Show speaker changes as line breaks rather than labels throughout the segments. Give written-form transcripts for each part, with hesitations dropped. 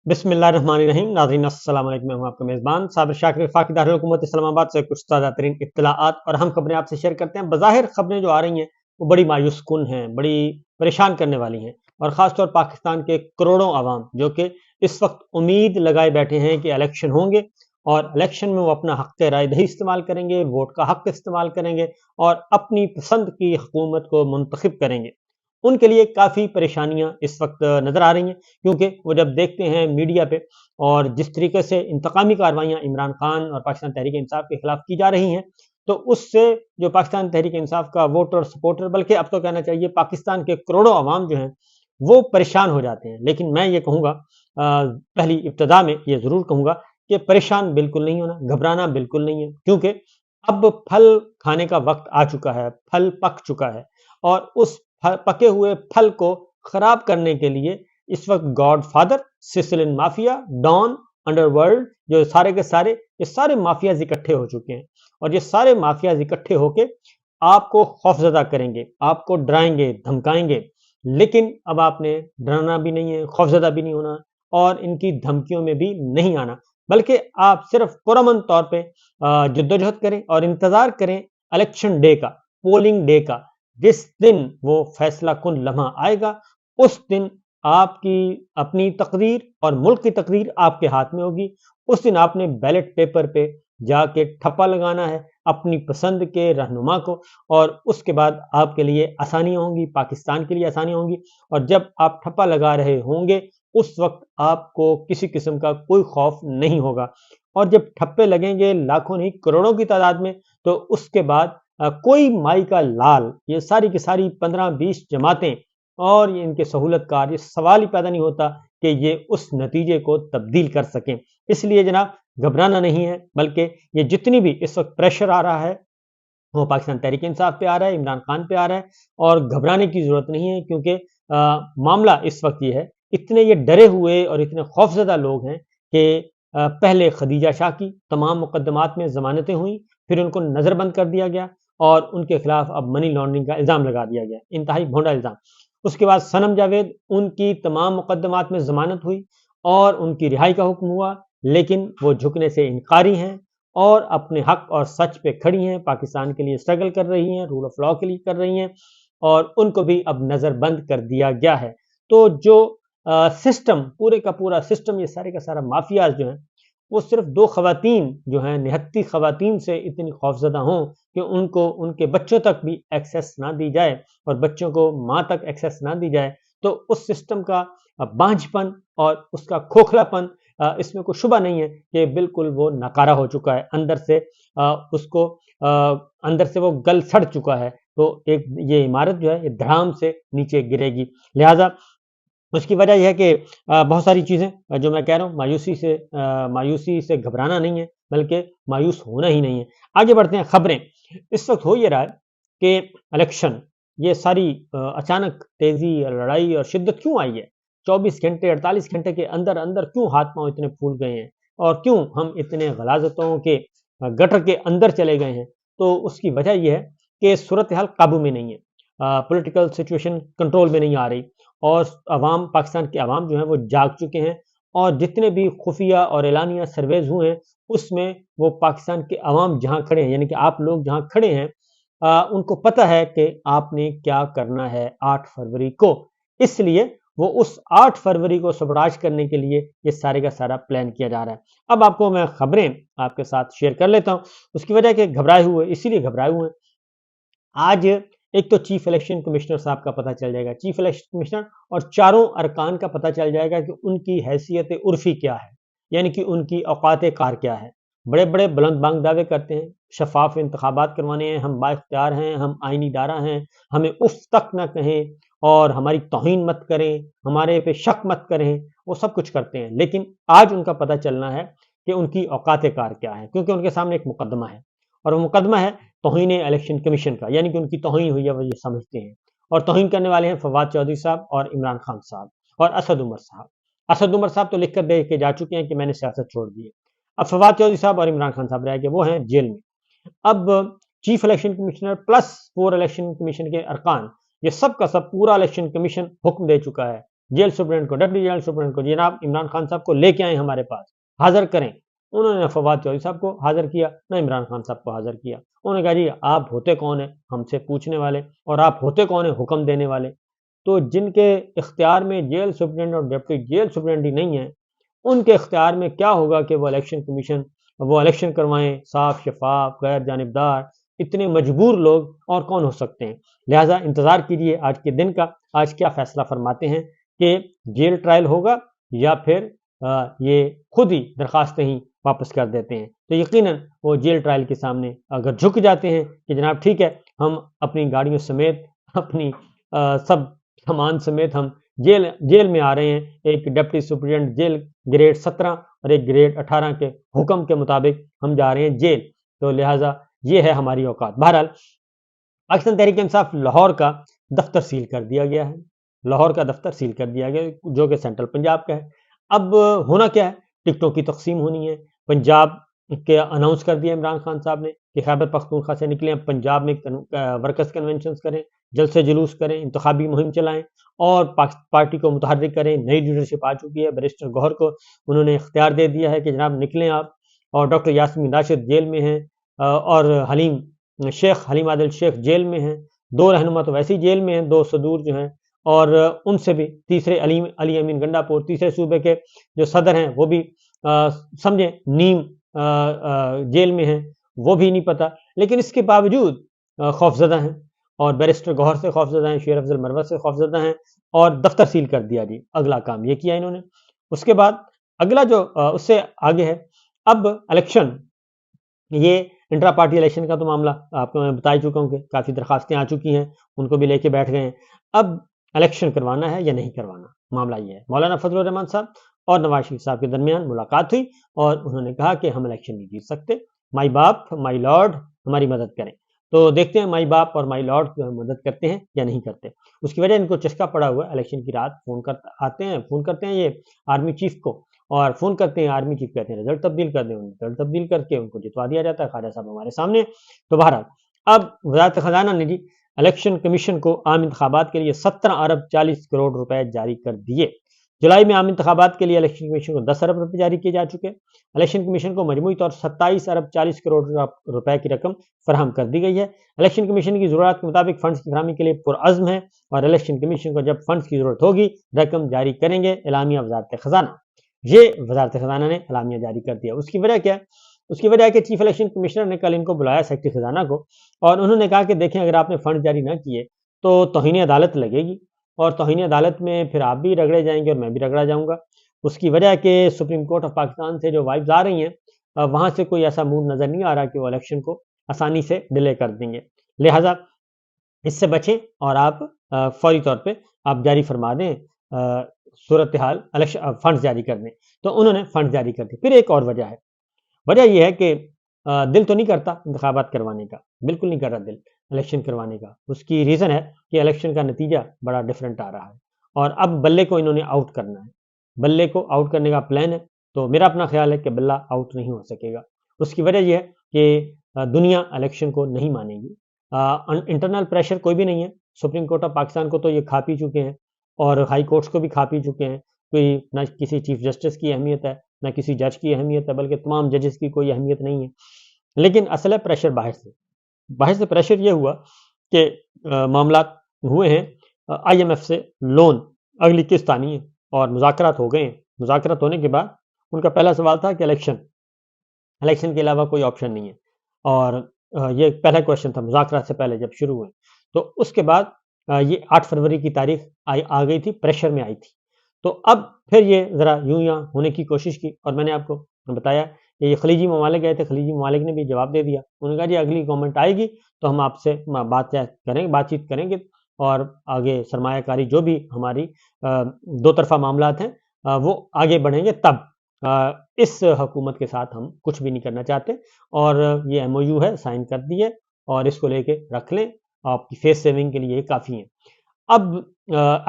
बिस्मिल्लाहिर्रहमानिर्रहीम। नाज़रीन अस्सलाम वालेकुम। मैं हूं आपका मेज़बान साबिर शाकिर वफाकी दारुल हुकूमत इस्लामाबाद से कुछ ताज़ा तरीन इत्तलाआत और अहम खबरें आपसे शेयर करते हैं। बज़ाहिर खबरें जो आ रही हैं वो बड़ी मायूस कुन हैं, बड़ी परेशान करने वाली हैं और ख़ासतौर पाकिस्तान के करोड़ों अवाम जो कि इस वक्त उम्मीद लगाए बैठे हैं कि इलेक्शन होंगे और इलेक्शन में वो अपना हक़ राय दही इस्तेमाल करेंगे, वोट का हक़ इस्तेमाल करेंगे और अपनी पसंद की हुकूमत को मुंतखब करेंगे। उनके लिए काफ़ी परेशानियां इस वक्त नज़र आ रही हैं, क्योंकि वो जब देखते हैं मीडिया पे और जिस तरीके से इंतकामी कार्रवाइयां इमरान खान और पाकिस्तान तहरीक इंसाफ के खिलाफ की जा रही हैं, तो उससे जो पाकिस्तान तहरीक इंसाफ का वोटर सपोर्टर, बल्कि अब तो कहना चाहिए पाकिस्तान के करोड़ों अवाम जो हैं वो परेशान हो जाते हैं। लेकिन मैं ये कहूँगा, पहली इब्तदा में ये ज़रूर कहूँगा कि परेशान बिल्कुल नहीं होना, घबराना बिल्कुल नहीं है, क्योंकि अब फल खाने का वक्त आ चुका है, फल पक चुका है और उस पके हुए फल को खराब करने के लिए इस वक्त godfather, Sicilian mafia, don, underworld, जो सारे के सारे ये सारे माफियाज इकट्ठे हो चुके हैं और ये सारे माफियाज इकट्ठे होके आपको खौफजदा करेंगे, आपको डराएंगे, धमकाएंगे। लेकिन अब आपने डरना भी नहीं है, खौफजदा भी नहीं होना और इनकी धमकियों में भी नहीं आना, बल्कि आप सिर्फ पुरअमन तौर पे जद्दोजहद करें और इंतजार करें इलेक्शन डे का, पोलिंग डे का। जिस दिन वो फैसला कुन लम्हा आएगा, उस दिन आपकी अपनी तकदीर और मुल्क की तकदीर आपके हाथ में होगी। उस दिन आपने बैलेट पेपर पे जाके ठप्पा लगाना है अपनी पसंद के रहनुमा को और उसके बाद आपके लिए आसानियां होंगी, पाकिस्तान के लिए आसानियां होंगी। और जब आप ठप्पा लगा रहे होंगे उस वक्त आपको किसी किस्म का कोई खौफ नहीं होगा और जब ठप्पे लगेंगे लाखों नहीं करोड़ों की तादाद में, तो उसके बाद कोई माई का लाल, ये सारी की सारी 15-20 जमातें और ये इनके सहूलतकार, ये सवाल ही पैदा नहीं होता कि ये उस नतीजे को तब्दील कर सकें। इसलिए जनाब घबराना नहीं है, बल्कि ये जितनी भी इस वक्त प्रेशर आ रहा है वो पाकिस्तान तहरीक इंसाफ पे आ रहा है, इमरान खान पे आ रहा है और घबराने की जरूरत नहीं है, क्योंकि मामला इस वक्त ये है, इतने ये डरे हुए और इतने खौफजदा लोग हैं कि पहले खदीजा शाह की तमाम मुकदमात में जमानतें हुई, फिर उनको नजरबंद कर दिया गया और उनके खिलाफ अब मनी लॉन्ड्रिंग का इल्जाम लगा दिया गया, इंतहाई भोंडा इल्जाम। उसके बाद सनम जावेद, उनकी तमाम मुकदमात में जमानत हुई और उनकी रिहाई का हुक्म हुआ, लेकिन वो झुकने से इनकारी हैं और अपने हक और सच पे खड़ी हैं, पाकिस्तान के लिए स्ट्रगल कर रही हैं, रूल ऑफ लॉ के लिए कर रही हैं और उनको भी अब नजरबंद कर दिया गया है। तो जो सिस्टम, पूरे का पूरा सिस्टम, ये सारे का सारा माफियाज जो हैं, वो सिर्फ दो खवातीन जो हैं, निहत्ती खवातीन से इतनी खौफजदा हों कि उनको उनके बच्चों तक भी एक्सेस ना दी जाए और बच्चों को माँ तक एक्सेस ना दी जाए, तो उस सिस्टम का बांझपन और उसका खोखलापन, इसमें कोई शुबा नहीं है कि बिल्कुल वो नकारा हो चुका है अंदर से, उसको अंदर से वो गल सड़ चुका है। तो एक ये इमारत जो है ये धड़ाम से नीचे गिरेगी। लिहाजा उसकी वजह यह है कि बहुत सारी चीज़ें जो मैं कह रहा हूँ, मायूसी से घबराना नहीं है, बल्कि मायूस होना ही नहीं है। आगे बढ़ते हैं खबरें। इस वक्त हो ये रहा है कि इलेक्शन, ये सारी अचानक तेज़ी, लड़ाई और शिद्दत क्यों आई है? 24 घंटे, 48 घंटे के अंदर अंदर क्यों हाथ पांव इतने फूल गए हैं और क्यों हम इतने गलाजतों के गटर के अंदर चले गए हैं? तो उसकी वजह यह है कि सूरत हाल काबू में नहीं है, पॉलिटिकल सिचुएशन कंट्रोल में नहीं आ रही और अवाम, पाकिस्तान के अवाम जो हैं वो जाग चुके हैं और जितने भी खुफिया और एलानिया सर्वेज हुए हैं उसमें वो पाकिस्तान के अवाम जहां खड़े हैं, यानी कि आप लोग जहां खड़े हैं, उनको पता है कि आपने क्या करना है 8 फरवरी को। इसलिए वो उस 8 फरवरी को सबराज करने के लिए ये सारे का सारा प्लान किया जा रहा है। अब आपको मैं खबरें आपके साथ शेयर कर लेता हूं। उसकी वजह कि घबराए हुए, इसीलिए घबराए हुए हैं। आज एक तो चीफ इलेक्शन कमिश्नर साहब का पता चल जाएगा, चीफ इलेक्शन कमिश्नर और चारों अरकान का पता चल जाएगा कि उनकी हैसियत उर्फी क्या है, यानी कि उनकी औकात कार क्या है। बड़े बड़े बुलंद बांग दावे करते हैं, शफाफ इंतखाबात करवाने हैं, हम बाइख्तियार हैं, हम आईनी दारा हैं, हमें उफ तक ना कहें और हमारी तौहीन मत करें, हमारे पे शक मत करें, वो सब कुछ करते हैं। लेकिन आज उनका पता चलना है कि उनकी औकात कार क्या है, क्योंकि उनके सामने एक मुकदमा है और वो मुकदमा है तौहीन इलेक्शन कमीशन का, यानी कि उनकी तौहीन हुई है, वो ये समझते हैं। और तौहीन करने वाले हैं फवाद चौधरी साहब और इमरान खान साहब और असद उमर साहब। असद उमर साहब तो लिख कर दे के जा चुके हैं कि मैंने सियासत छोड़ दी है। अब फवाद चौधरी साहब और इमरान खान साहब रह गए, वो हैं जेल में। अब chief election commissioner plus 4 election commission के अरकान, ये सब का सब पूरा इलेक्शन कमीशन हुक्म दे चुका है जेल सुप्रीडेंट को, डिप्टी जेल सुप्रीडेंट को, जनाब इमरान खान साहब को लेके आए हमारे पास, हाजिर करें। उन्होंने न फवाद चौधरी साहब को हाजिर किया, न इमरान खान साहब को हाजिर किया। उन्होंने कहा जी आप होते कौन है हमसे पूछने वाले, और आप होते कौन है हुक्म देने वाले। तो जिनके इख्तियार में जेल सुप्रीडेंट और डिप्टी जेल सुप्रीडेंट ही नहीं है, उनके इख्तियार में क्या होगा कि वो इलेक्शन कमीशन वो इलेक्शन करवाएं, साफ शफाफ गैर जानिबदार। इतने मजबूर लोग और कौन हो सकते हैं। लिहाजा इंतज़ार कीजिए आज के दिन का, आज क्या फैसला फरमाते हैं कि जेल ट्रायल होगा या फिर ये खुद ही दरखास्तें ही वापस कर देते हैं। तो यकीनन वो जेल ट्रायल के सामने अगर झुक जाते हैं कि जनाब ठीक है, हम अपनी गाड़ियों समेत, अपनी सब सामान समेत हम जेल में आ रहे हैं, एक डिप्टी सुप्रीडेंट जेल ग्रेड 17 और एक ग्रेड 18 के हुक्म के मुताबिक हम जा रहे हैं जेल। तो लिहाजा ये है हमारी औकात। बहरहाल पाकिस्तान तहरीक इंसाफ लाहौर का दफ्तर सील कर दिया गया है, लाहौर का दफ्तर सील कर दिया गया जो कि सेंट्रल पंजाब का है। अब होना क्या है, टिकटों की तकसीम होनी है। पंजाब के अनाउंस कर दिया इमरान खान साहब ने कि खैबर पख्तूनख्वा से निकले, पंजाब में वर्कर्स कन्वेंशन करें, जलसे जुलूस करें, इंतखाबी मुहिम चलाएं और पार्टी को मुतहर्रिक करें। नई लीडरशिप आ चुकी है, बैरिस्टर गौहर को उन्होंने इख्तियार दे दिया है कि जनाब निकलें आप। और डॉक्टर यास्मीन राशिद जेल में हैं और हलीम आदिल शेख जेल में हैं। दो रहनुमा तो वैसे ही जेल में हैं, दो सदूर जो हैं, और उनसे भी तीसरे अली अमीन गंडापुर तीसरे सूबे के जो सदर हैं वो भी समझे नीम जेल में हैं, वो भी नहीं पता। लेकिन इसके बावजूद खौफजदा हैं और बैरिस्टर गौहर से खौफजदा हैं, शेर अफजल मरवत से खौफजदा हैं और दफ्तर सील कर दिया जी। अगला काम ये किया इन्होंने। उसके बाद अगला जो उससे आगे है, अब इलेक्शन, ये इंट्रा पार्टी इलेक्शन का तो मामला आपको मैं बता ही चुका हूँ कि काफ़ी दरखास्तें आ चुकी हैं, उनको भी लेके बैठ गए हैं। अब इलेक्शन करवाना है या नहीं करवाना, मामला ये है। मौलाना फजलुर रहमान साहब और नवाज शरीफ साहब के दरमियान मुलाकात हुई और उन्होंने कहा कि हम इलेक्शन नहीं जीत सकते, माई बाप माई लॉर्ड हमारी मदद करें। तो देखते हैं माई बाप और माई लॉर्ड मदद करते हैं या नहीं करते। उसकी वजह इनको चस्का पड़ा हुआ, इलेक्शन की रात फ़ोन करते हैं ये आर्मी चीफ को, और फ़ोन करते हैं, आर्मी चीफ कहते हैं रिजल्ट तब्दील कर दें, रिजल्ट तब्दील करके उनको जितवा दिया जाता है। ख्वाजा साहब हमारे सामने। तो बहरहाल अब वज़ारत ख़ज़ाना ने जी इलेक्शन कमीशन को आम इंतखाबात के लिए 17 अरब 40 करोड़ रुपए जारी कर दिए। जुलाई में आम इंतखाबात के लिए इलेक्शन कमीशन को 10 अरब रुपए जारी किए जा चुके। इलेक्शन कमीशन को मजमूई तौर 27 अरब 40 करोड़ रुपए की रकम फराहम कर दी गई है। इलेक्शन कमीशन की ज़रूरत के मुताबिक फंड्स की फराहमी के लिए पुरअज़्म है और इलेक्शन कमीशन को जब फंड्स की ज़रूरत होगी रकम जारी करेंगे। एलामिया वज़ारत ख़ज़ाना, ये वज़ारत ख़ज़ाना ने एलामिया जारी कर दिया। उसकी वजह क्या है? उसकी वजह है कि चीफ इलेक्शन कमिश्नर ने कल इनको बुलाया सेक्रेटरी ख़ज़ाना को, और उन्होंने कहा कि देखें अगर आपने फ़ंड जारी ना किए तो तौहीन अदालत लगेगी और तौहीन अदालत में फिर आप भी रगड़े जाएंगे और मैं भी रगड़ा जाऊँगा। उसकी वजह है कि सुप्रीम कोर्ट ऑफ पाकिस्तान से जो वाइब्स आ रही हैं, वहाँ से कोई ऐसा मूड नज़र नहीं आ रहा कि वो इलेक्शन को आसानी से डिले कर देंगे। लिहाजा इससे बचें और आप फौरी तौर पे आप जारी फरमा दें, सूरत हाल इलेक्शन फंड्स जारी कर दें। तो उन्होंने फंड जारी कर दिए। फिर एक और वजह है, वजह यह है कि दिल तो नहीं करता इंतखाबात करवाने का, बिल्कुल नहीं कर रहा दिल इलेक्शन करवाने का। उसकी रीज़न है कि इलेक्शन का नतीजा बड़ा डिफरेंट आ रहा है और अब बल्ले को इन्होंने आउट करना है। बल्ले को आउट करने का प्लान है। तो मेरा अपना ख्याल है कि बल्ला आउट नहीं हो सकेगा। उसकी वजह यह है कि दुनिया इलेक्शन को नहीं मानेगी। इंटरनल प्रेशर कोई भी नहीं है। सुप्रीम कोर्ट ऑफ पाकिस्तान को तो ये खा पी चुके हैं और हाई कोर्ट्स को भी खा पी चुके हैं। कोई ना किसी चीफ जस्टिस की अहमियत है, ना किसी जज की अहमियत है, बल्कि तमाम जजेस की कोई अहमियत नहीं है। लेकिन असल है प्रेशर बाहर से प्रेशर ये हुआ कि मामला हुए हैं IMF से लोन अगली किस्त आनी है और मुज़ाकरात हो गए हैं। मुज़ाकरात होने के बाद उनका पहला सवाल था कि इलेक्शन के अलावा कोई ऑप्शन नहीं है, और ये पहला क्वेश्चन था मुज़ाकरात से पहले जब शुरू हुए। तो उसके बाद ये 8 फरवरी की तारीख आ गई थी, प्रेशर में आई थी। तो अब फिर ये ज़रा यूँ यहाँ होने की कोशिश की और मैंने आपको बताया कि ये खलीजी ममालिक गए थे, खलीजी ममालिक ने भी जवाब दे दिया। उन्होंने कहा जी अगली गवर्नमेंट आएगी तो हम आपसे बातचीत करेंगे और आगे सरमायाकारी जो भी हमारी दो तरफ़ा मामलात हैं वो आगे बढ़ेंगे, तब इस हुकूमत के साथ हम कुछ भी नहीं करना चाहते और ये MOU है, साइन कर दिए और इसको लेके रख लें, आपकी फेस सेविंग के लिए ये काफ़ी है। अब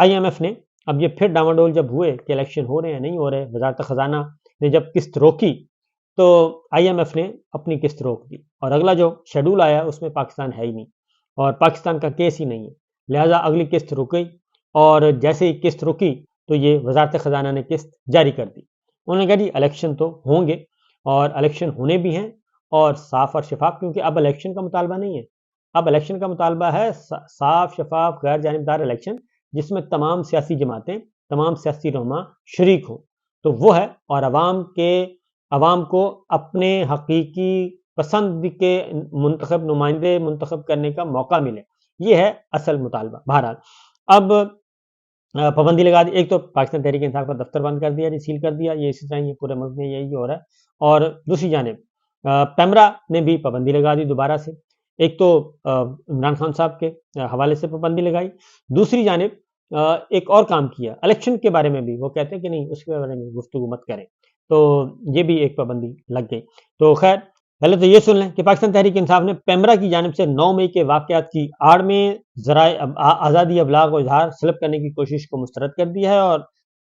IMF ने अब ये फिर डामाडोल जब हुए कि इलेक्शन हो रहे हैं नहीं हो रहे, वज़ारत ख़ज़ाना ने जब किस्त रोकी तो IMF ने अपनी किस्त रोक दी और अगला जो शेड्यूल आया उसमें पाकिस्तान है ही नहीं और पाकिस्तान का केस ही नहीं है। लिहाजा अगली किस्त रुक गई और जैसे ही किस्त रुकी تو یہ وزارت خزانہ نے قسط جاری کر دی۔ انہوں نے کہا جی الیکشن تو ہوں گے اور الیکشن ہونے بھی ہیں اور صاف اور شفاف، کیونکہ اب الیکشن کا مطالبہ نہیں ہے، اب الیکشن کا مطالبہ ہے صاف شفاف غیر جانبدار الیکشن جس میں تمام سیاسی جماعتیں، تمام سیاسی رہنما شریک ہوں، تو وہ ہے، اور عوام کو اپنے حقیقی پسند کے منتخب نمائندے منتخب کرنے کا موقع ملے، یہ ہے اصل مطالبہ۔ بہرحال اب پابندی لگا دی، ایک تو پاکستان تحریک انصاف کا دفتر بند کر دیا جی، سیل کر دیا، یہ اسی طرح یہ پورے ملک میں یہی ہو رہا ہے، اور دوسری جانب پیمرا نے بھی پابندی لگا دی دوبارہ سے، ایک تو عمران خان صاحب کے حوالے سے پابندی لگائی، دوسری جانب ایک اور کام کیا الیکشن کے بارے میں بھی، وہ کہتے ہیں کہ نہیں اس کے بارے میں گفتگو مت کریں، تو یہ بھی ایک پابندی لگ گئی۔ تو خیر پہلے تو یہ سن لیں کہ پاکستان تحریک انصاف نے پیمرا کی جانب سے 9 مئی کے واقعات کی آڑ میں ذرائع آزادی ابلاغ و اظہار سلب کرنے کی کوشش کو مسترد کر دیا ہے، اور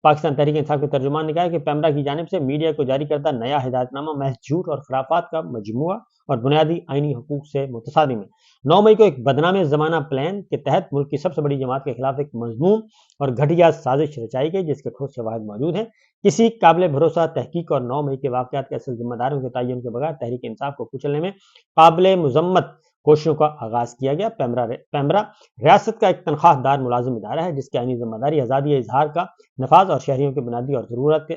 پاکستان تحریک انصاف کے ترجمان نے کہا کہ پیمرا کی جانب سے میڈیا کو جاری کردہ نیا ہدایت نامہ محض جھوٹ اور خرافات کا مجموعہ اور بنیادی آئینی حقوق سے متصادم ہے۔ 9 مئی کو ایک بدنام زمانہ پلان کے تحت ملک کی سب سے بڑی جماعت کے خلاف ایک مذموم اور گھٹیا سازش رچائی گئی جس کے ٹھوس شواہد موجود ہیں۔ کسی قابل بھروسہ تحقیق اور 9 مئی کے واقعات کے اصل ذمہ داروں کے تعین کے بغیر تحریک انصاف کو کچلنے میں قابل مذمت کوششوں کا آغاز کیا گیا۔ پیمرا ریاست کا ایک تنخواہ دار ملازم ادارہ ہے جس کی آئینی ذمہ داری آزادی اظہار کا نفاذ اور شہریوں کے بنیادی اور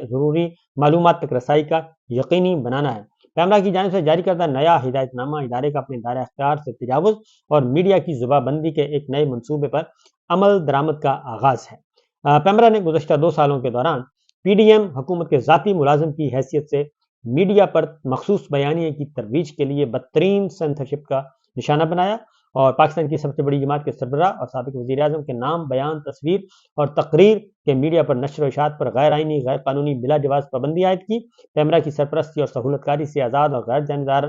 ضروری معلومات تک رسائی کا یقینی بنانا ہے۔ پیمرا کی جانب سے جاری کردہ نیا ہدایت نامہ ادارے کا اپنے دائرہ اختیار سے تجاوز اور میڈیا کی زباں بندی کے ایک نئے منصوبے پر عمل درآمد کا آغاز ہے۔ پیمرا نے گزشتہ 2 سالوں کے دوران پی ڈی ایم حکومت کے ذاتی ملازم کی حیثیت سے میڈیا پر مخصوص بیانیے کی ترویج کے لیے بدترین سینسرشپ کا نشانہ بنایا، اور پاکستان کی سب سے بڑی جماعت کے سربراہ اور سابق وزیر اعظم کے نام، بیان، تصویر اور تقریر کے میڈیا پر نشر و اشاعت پر غیر آئینی، غیر قانونی، بلا جواز پابندی عائد کی۔ پیمرا کی سرپرستی اور سہولت کاری سے آزاد اور غیر جانبدار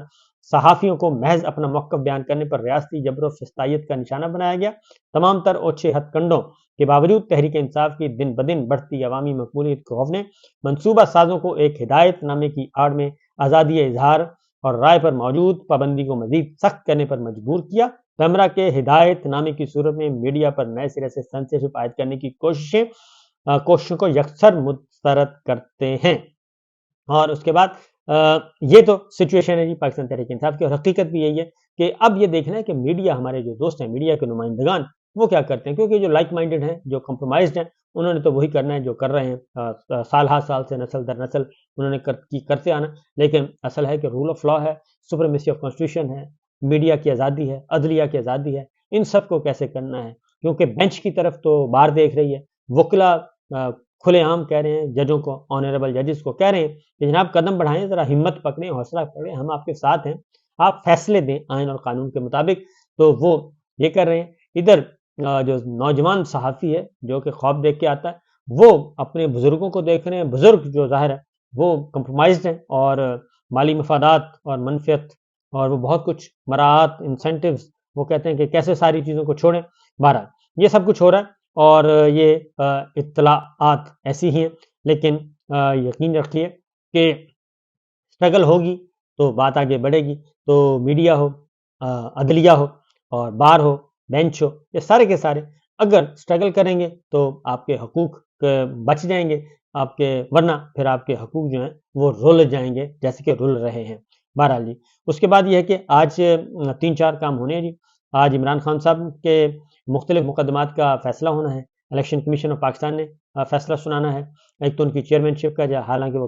صحافیوں کو محض اپنا موقف بیان کرنے پر ریاستی جبر و فستائیت کا نشانہ بنایا گیا۔ تمام تر اوچھے ہتھ کنڈوں کے باوجود تحریک انصاف کی دن بدن بڑھتی عوامی مقبولیت کے خوف نے منصوبہ سازوں کو ایک ہدایت نامے کی آڑ میں آزادی اظہار اور رائے پر موجود پابندی کو مزید سخت کرنے پر مجبور کیا۔ پیمرا کے ہدایت نامے کی صورت میں میڈیا پر نئے سرے سے سینسرشپ عائد کرنے کی کوششوں کو یکسر مسترد کرتے ہیں۔ اور اس کے بعد یہ تو سچویشن ہے جی پاکستان تحریک انصاف کی، اور حقیقت بھی یہی ہے کہ اب یہ دیکھنا ہے کہ میڈیا، ہمارے جو دوست ہیں میڈیا کے نمائندگان، وہ کیا کرتے ہیں، کیونکہ جو لائک مائنڈڈ ہیں، جو کمپرومائزڈ ہیں، انہوں نے تو وہی کرنا ہے جو کر رہے ہیں سال ہر سال سے، نسل در نسل انہوں نے کرتے آنا، لیکن اصل ہے کہ رول آف لا ہے، سپریمیسی آف کانسٹیٹیوشن ہے، میڈیا کی آزادی ہے، عدلیہ کی آزادی ہے، ان سب کو کیسے کرنا ہے، کیونکہ بینچ کی طرف تو بار دیکھ رہی ہے، وکلا کھلے عام کہہ رہے ہیں ججوں کو، آنریبل ججز کو کہہ رہے ہیں کہ جناب قدم بڑھائیں، ذرا ہمت پکڑیں، حوصلہ پکڑیں، ہم آپ کے ساتھ ہیں، آپ فیصلے دیں آئین اور قانون کے مطابق، تو وہ یہ کر رہے ہیں۔ ادھر جو نوجوان صحافی ہے جو کہ خواب دیکھ کے آتا ہے، وہ اپنے بزرگوں کو دیکھ رہے ہیں، بزرگ جو ظاہر ہے وہ کمپرومائزڈ ہیں اور مالی مفادات اور منفیت اور وہ بہت کچھ مراعات، انسینٹیوز، وہ کہتے ہیں کہ کیسے ساری چیزوں کو چھوڑیں۔ بہرحال یہ سب کچھ ہو رہا ہے اور یہ اطلاعات ایسی ہی ہیں، لیکن یقین رکھیے کہ اسٹرگل ہوگی تو بات آگے بڑھے گی، تو میڈیا ہو، عدلیہ ہو اور بار ہو، بینچ ہو، یہ سارے کے سارے اگر اسٹرگل کریں گے تو آپ کے حقوق بچ جائیں گے آپ کے، ورنہ پھر آپ کے حقوق جو ہیں وہ رول جائیں گے جیسے کہ رول رہے ہیں۔ بہرحال جی اس کے بعد یہ ہے کہ آج 3-4 کام ہونے ہیں جی۔ آج عمران خان صاحب کے مختلف مقدمات کا فیصلہ ہونا ہے، الیکشن کمیشن آف پاکستان نے فیصلہ سنانا ہے، ایک تو ان کی چیئرمین شپ کا، حالانکہ وہ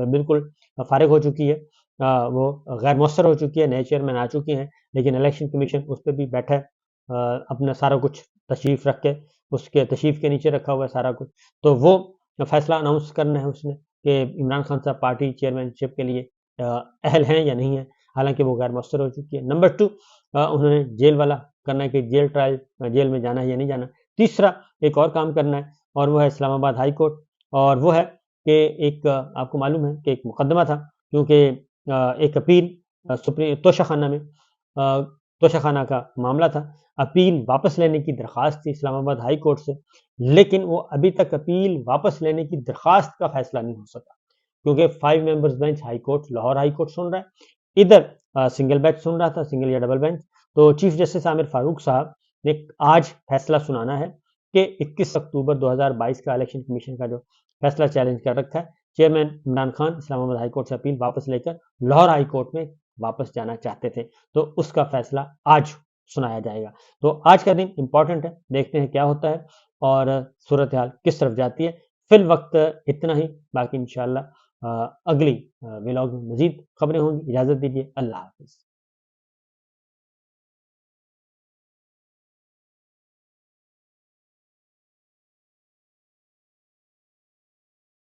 بالکل فارغ ہو چکی ہے، وہ غیر مؤثر ہو چکی ہے، نئے چیئرمین آ چکے ہیں، لیکن الیکشن کمیشن اس پہ بھی بیٹھا ہے، اپنا سارا کچھ تشریف رکھ کے، اس کے تشریف کے نیچے رکھا ہوا ہے سارا کچھ، تو وہ فیصلہ اناؤنس کرنا ہے اس نے کہ عمران خان صاحب پارٹی چیئرمین شپ کے لیے اہل ہیں یا نہیں ہیں، حالانکہ وہ غیر مؤثر ہو چکی ہے۔ نمبر 2 انہوں نے جیل والا کرنا ہے کہ جیل ٹرائل، جیل میں جانا ہے یا نہیں جانا۔ تیسرا ایک اور کام کرنا ہے اور وہ ہے اسلام آباد ہائی کورٹ، اور وہ ہے کہ ایک آپ کو معلوم ہے کہ ایک مقدمہ تھا، کیونکہ ایک اپیل توشہ خانہ میں، توشہ خانہ کا معاملہ تھا، اپیل واپس لینے کی درخواست تھی اسلام آباد ہائی کورٹ سے، لیکن وہ ابھی تک اپیل واپس لینے کی درخواست کا فیصلہ نہیں ہو سکا، کیونکہ 5 members bench high court, Lahore high court سن رہا ہے، ادھر سنگل بینچ سن رہا تھا، سنگل یا ڈبل بینچ، تو چیف جسٹس عامر فاروق صاحب نے آج فیصلہ سنانا ہے کہ 21 اکتوبر 2022 کا الیکشن کمیشن کا جو فیصلہ چیلنج کر رکھا ہے، چیئرمین عمران خان اسلام آباد ہائی کورٹ سے اپیل واپس لے کر لاہور ہائی کورٹ میں واپس جانا چاہتے تھے، تو اس کا فیصلہ آج سنایا جائے گا۔ تو آج کا دن امپورٹنٹ ہے، دیکھتے ہیں کیا ہوتا ہے اور صورتحال کس طرف جاتی ہے۔ فی الوقت اتنا ہی، باقی انشاءاللہ اگلی ولاگ میں مزید خبریں ہوں گی۔ اجازت دیجیے، اللہ حافظ۔